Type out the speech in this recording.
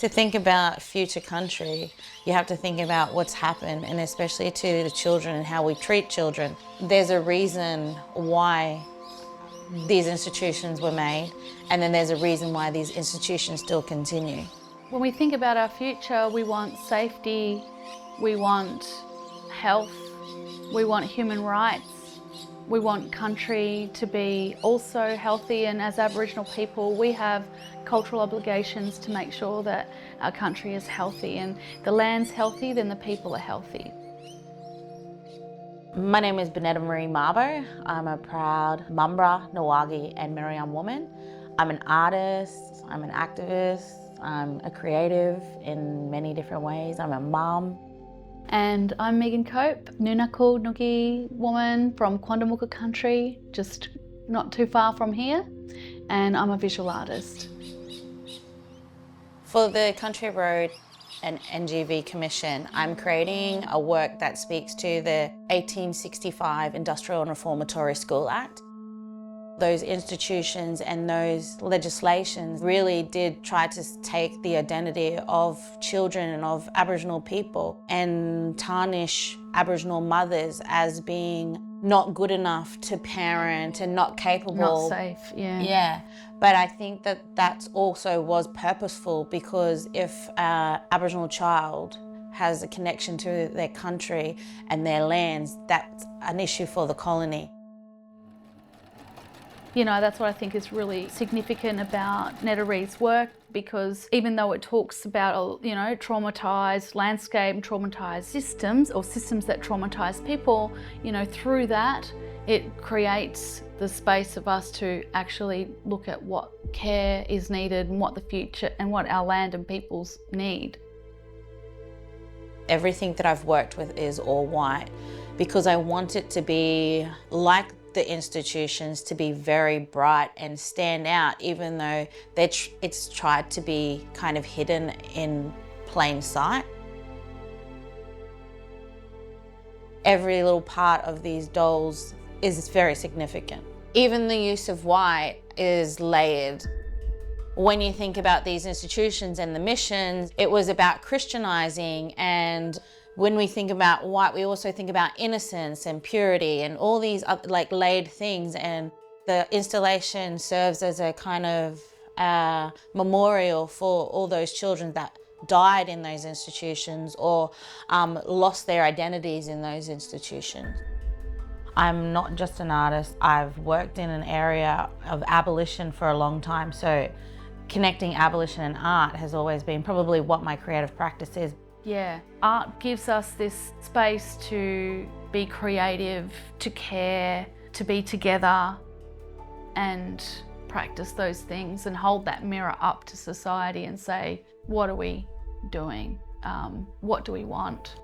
To think about future country, you have to think about what's happened, and especially to the children and how we treat children. There's a reason why these institutions were made, and then there's a reason why these institutions still continue. When we think about our future, we want safety, we want health, we want human rights, we want country to be also healthy, and as Aboriginal people we have cultural obligations to make sure that our country is healthy, and the land's healthy, then the people are healthy. My name is Boneta-Marie Mabo. I'm a proud Manbarra, Nywaigi and Meriam woman. I'm an artist, I'm an activist, I'm a creative in many different ways. I'm a mum. And I'm Megan Cope, Nunakul Nugi woman from Quandamooka country, just not too far from here, and I'm a visual artist. For the Country Road and NGV Commission, I'm creating a work that speaks to the 1865 Industrial and Reformatory School Act. Those institutions and those legislations really did try to take the identity of children and of Aboriginal people and tarnish Aboriginal mothers as being not good enough to parent and not capable. Not safe, yeah. Yeah, but I think that also was purposeful, because if an Aboriginal child has a connection to their country and their lands, that's an issue for the colony. You know, that's what I think is really significant about Netaree's work, because even though it talks about, you know, traumatised landscape and traumatised systems, or systems that traumatise people, you know, through that it creates the space of us to actually look at what care is needed and what the future and what our land and peoples need. Everything that I've worked with is all white, because I want it to be like the institutions, to be very bright and stand out, even though it's tried to be kind of hidden in plain sight. Every little part of these dolls is very significant. Even the use of white is layered. When you think about these institutions and the missions, it was about Christianizing, and when we think about white, we also think about innocence and purity and all these like laid things, and the installation serves as a kind of memorial for all those children that died in those institutions or lost their identities in those institutions. I'm not just an artist, I've worked in an area of abolition for a long time, so connecting abolition and art has always been probably what my creative practice is. Yeah, art gives us this space to be creative, to care, to be together and practice those things and hold that mirror up to society and say, what are we doing? What do we want?